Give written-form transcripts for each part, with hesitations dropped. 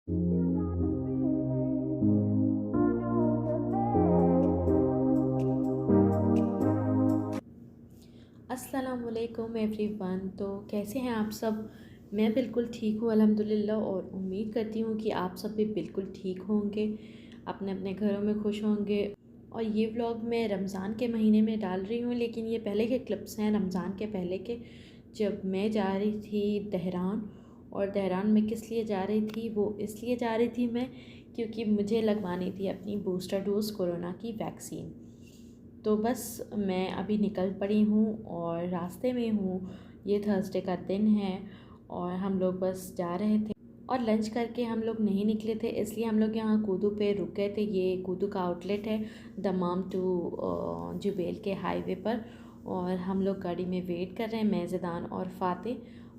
अस्सलाम वालेकुम एवरीवन। तो कैसे हैं आप सब? मैं बिल्कुल ठीक हूँ अल्हम्दुलिल्लाह, और उम्मीद करती हूँ कि आप सब भी बिल्कुल ठीक होंगे, अपने अपने घरों में खुश होंगे। और ये व्लॉग मैं रमज़ान के महीने में डाल रही हूँ, लेकिन ये पहले के क्लिप्स हैं रमज़ान के पहले के, जब मैं जा रही थी दहरान। और दहरान में किस लिए जा रही थी? वो इसलिए जा रही थी मैं, क्योंकि मुझे लगवानी थी अपनी बूस्टर डोज़ कोरोना की वैक्सीन। तो बस मैं अभी निकल पड़ी हूँ और रास्ते में हूँ। ये थर्सडे का दिन है और हम लोग बस जा रहे थे, और लंच करके हम लोग नहीं निकले थे, इसलिए हम लोग यहाँ कूदू पे रुक गए थे। ये कूदू का आउटलेट है दमाम टू जुबेल के हाईवे पर। और हम लोग गाड़ी में वेट कर रहे हैं, मैं ज़िदान और फ़ातिह,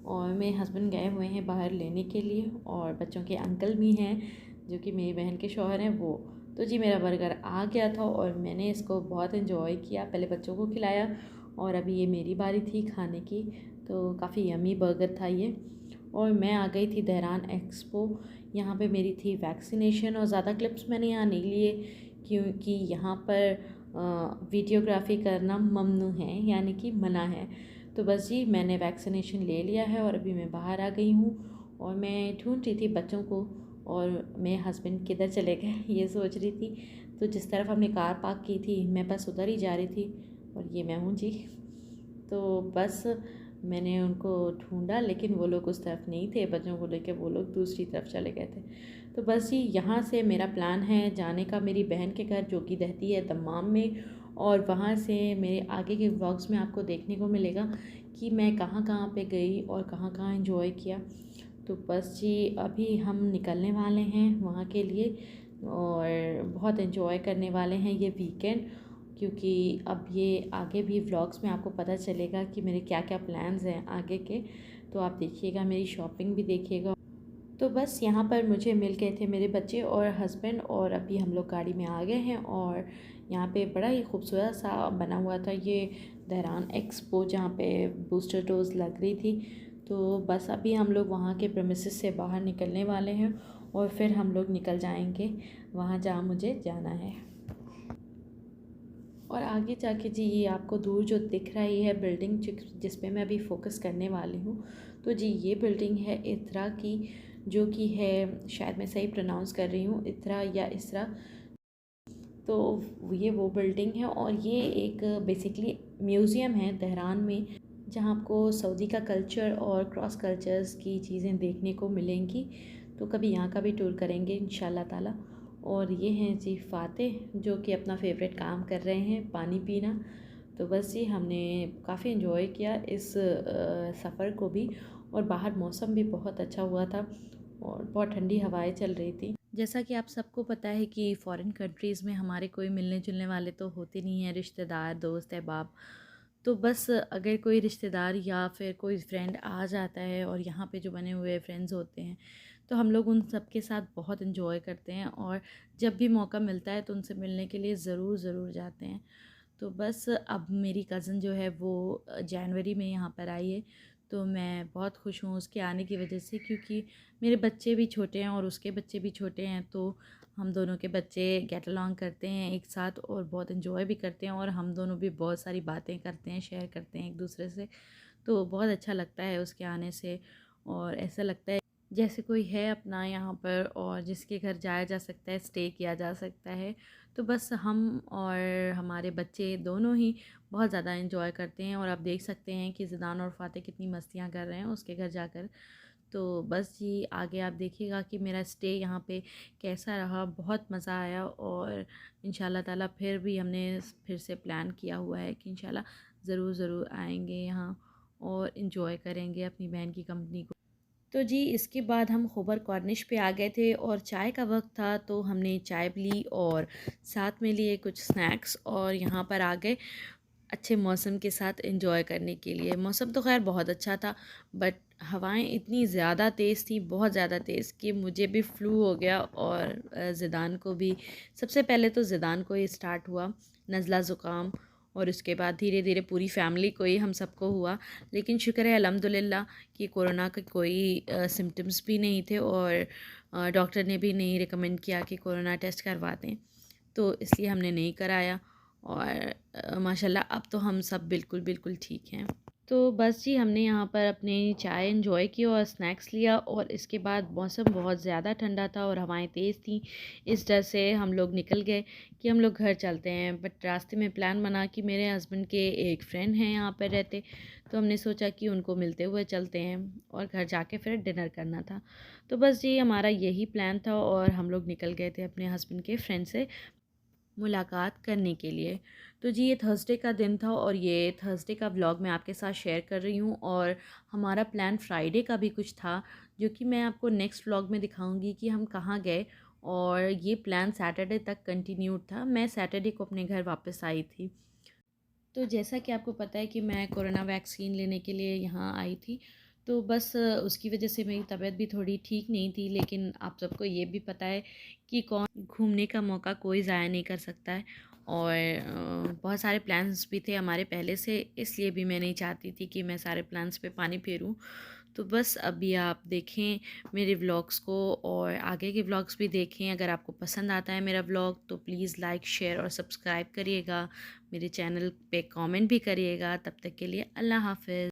और मेरे हस्बैंड गए हुए हैं बाहर लेने के लिए, और बच्चों के अंकल भी हैं जो कि मेरी बहन के शौहर हैं वो। तो जी मेरा बर्गर आ गया था और मैंने इसको बहुत इन्जॉय किया, पहले बच्चों को खिलाया और अभी ये मेरी बारी थी खाने की। तो काफ़ी यमी बर्गर था ये। और मैं आ गई थी दहरान एक्सपो, यहाँ पे मेरी थी वैक्सीनेशन। और ज़्यादा क्लिप्स मैंने यहाँ नहीं लिए, क्योंकि यहाँ पर वीडियोग्राफी करना ममनू है, यानी कि मना है। तो बस जी मैंने वैक्सीनेशन ले लिया है और अभी मैं बाहर आ गई हूँ, और मैं ढूंढ रही थी बच्चों को, और मेरे हस्बैंड किधर चले गए ये सोच रही थी। तो जिस तरफ हमने कार पार्क की थी मैं बस उधर ही जा रही थी, और ये मैं हूँ जी। तो बस मैंने उनको ढूंढा, लेकिन वो लोग उस तरफ नहीं थे, बच्चों को लेकर वो लोग दूसरी तरफ चले गए थे। तो बस जी यहाँ से मेरा प्लान है जाने का मेरी बहन के घर, जो कि रहती है दमाम में। और वहाँ से मेरे आगे के व्लॉग्स में आपको देखने को मिलेगा कि मैं कहाँ कहाँ पे गई और कहाँ कहाँ एंजॉय किया। तो बस जी अभी हम निकलने वाले हैं वहाँ के लिए, और बहुत एंजॉय करने वाले हैं ये वीकेंड, क्योंकि अब ये आगे भी व्लॉग्स में आपको पता चलेगा कि मेरे क्या क्या प्लान्स हैं आगे के। तो आप देखिएगा, मेरी शॉपिंग भी देखिएगा। तो बस यहाँ पर मुझे मिल गए थे मेरे बच्चे और हस्बैंड, और अभी हम लोग गाड़ी में आ गए हैं। और यहाँ पे बड़ा ही खूबसूरत सा बना हुआ था ये दहरान एक्सपो, जहाँ पे बूस्टर डोज लग रही थी। तो बस अभी हम लोग वहाँ के प्रेमिसेस से बाहर निकलने वाले हैं, और फिर हम लोग निकल जाएंगे वहाँ जहाँ मुझे जाना है। और आगे जाके जी ये आपको दूर जो दिख रही है बिल्डिंग, जिस पे मैं अभी फ़ोकस करने वाली हूँ, तो जी ये बिल्डिंग है इत्रा की, जो कि है, शायद मैं सही प्रोनाउंस कर रही हूँ, इत्रा या इसरा। तो ये वो बिल्डिंग है, और ये एक बेसिकली म्यूज़ियम है दहरान में, जहाँ आपको सऊदी का कल्चर और क्रॉस कल्चर्स की चीज़ें देखने को मिलेंगी। तो कभी यहाँ का भी टूर करेंगे इंशाल्लाह ताला। और ये हैं जी फ़ातिह, जो कि अपना फेवरेट काम कर रहे हैं, पानी पीना। तो बस जी हमने काफ़ी इन्जॉय किया इस सफ़र को भी, और बाहर मौसम भी बहुत अच्छा हुआ था और बहुत ठंडी हवाएं चल रही थी। जैसा कि आप सबको पता है कि फ़ॉरेन कंट्रीज़ में हमारे कोई मिलने जुलने वाले तो होते नहीं हैं, रिश्तेदार, दोस्त, अहबाब। तो बस अगर कोई रिश्तेदार या फिर कोई फ्रेंड आ जाता है, और यहाँ पे जो बने हुए फ्रेंड्स होते हैं, तो हम लोग उन सब के साथ बहुत इन्जॉय करते हैं, और जब भी मौका मिलता है तो उनसे मिलने के लिए ज़रूर ज़रूर जाते हैं। तो बस अब मेरी कज़न जो है वो जनवरी में यहाँ पर आई है, तो मैं बहुत खुश हूँ उसके आने की वजह से, क्योंकि मेरे बच्चे भी छोटे हैं और उसके बच्चे भी छोटे हैं। तो हम दोनों के बच्चे गेट अलॉन्ग करते हैं एक साथ, और बहुत इन्जॉय भी करते हैं, और हम दोनों भी बहुत सारी बातें करते हैं, शेयर करते हैं एक दूसरे से। तो बहुत अच्छा लगता है उसके आने से, और ऐसा लगता है जैसे कोई है अपना यहाँ पर, और जिसके घर जाया जा सकता है, स्टे किया जा सकता है। तो बस हम और हमारे बच्चे दोनों ही बहुत ज़्यादा इन्जॉय करते हैं, और आप देख सकते हैं कि ज़िदान और फ़ातिह कितनी मस्तियाँ कर रहे हैं उसके घर जाकर। तो बस जी आगे आप देखिएगा कि मेरा स्टे यहाँ पे कैसा रहा, बहुत मज़ा आया। और इंशाल्लाह ताला फिर भी हमने फिर से प्लान किया हुआ है कि इंशाल्लाह ज़रूर ज़रूर आएंगे यहाँ और इन्जॉय करेंगे अपनी बहन की कंपनी को। तो जी इसके बाद हम खोबर कॉर्निश पे आ गए थे, और चाय का वक्त था तो हमने चाय भी ली, और साथ में लिए कुछ स्नैक्स, और यहाँ पर आ गए अच्छे मौसम के साथ एंजॉय करने के लिए। मौसम तो खैर बहुत अच्छा था, बट हवाएं इतनी ज़्यादा तेज़ थी, बहुत ज़्यादा तेज़, कि मुझे भी फ्लू हो गया, और ज़िदान को भी। सबसे पहले तो ज़िदान को ही स्टार्ट हुआ नज़ला ज़ुकाम, और उसके बाद धीरे धीरे पूरी फैमिली को ही, हम सबको हुआ। लेकिन शुक्र है अल्हम्दुलिल्लाह कि कोरोना के कोई सिम्टम्स भी नहीं थे, और डॉक्टर ने भी नहीं रिकमेंड किया कि कोरोना टेस्ट करवा दें, तो इसलिए हमने नहीं कराया। और माशाल्लाह अब तो हम सब बिल्कुल बिल्कुल ठीक हैं। तो बस जी हमने यहाँ पर अपनी चाय एंजॉय की और स्नैक्स लिया, और इसके बाद मौसम बहुत ज़्यादा ठंडा था और हवाएं तेज़ थी। इस डर से हम लोग निकल गए कि हम लोग घर चलते हैं, बट रास्ते में प्लान बना कि मेरे हस्बैंड के एक फ्रेंड हैं यहाँ पर रहते, तो हमने सोचा कि उनको मिलते हुए चलते हैं और घर जाके फिर डिनर करना था। तो बस जी हमारा यही प्लान था और हम लोग निकल गए थे अपने हस्बैंड के फ्रेंड से मुलाकात करने के लिए। तो जी ये थर्सडे का दिन था और ये थर्सडे का व्लॉग मैं आपके साथ शेयर कर रही हूँ, और हमारा प्लान फ्राइडे का भी कुछ था जो कि मैं आपको नेक्स्ट व्लॉग में दिखाऊंगी कि हम कहाँ गए। और ये प्लान सैटरडे तक कंटिन्यूड था, मैं सैटरडे को अपने घर वापस आई थी। तो जैसा कि आपको पता है कि मैं कोरोना वैक्सीन लेने के लिए यहाँ आई थी, तो बस उसकी वजह से मेरी तबीयत भी थोड़ी ठीक नहीं थी। लेकिन आप सबको ये भी पता है कि कौन घूमने का मौका कोई ज़ाया नहीं कर सकता है, और बहुत सारे प्लान्स भी थे हमारे पहले से, इसलिए भी मैं नहीं चाहती थी कि मैं सारे प्लान्स पे पानी फेरूं। तो बस अभी आप देखें मेरे व्लॉग्स को, और आगे के व्लॉग्स भी देखें। अगर आपको पसंद आता है मेरा व्लॉग तो प्लीज़ लाइक शेयर और सब्सक्राइब करिएगा, मेरे चैनल पे कमेंट भी करिएगा। तब तक के लिए अल्लाह हाफ़िज़।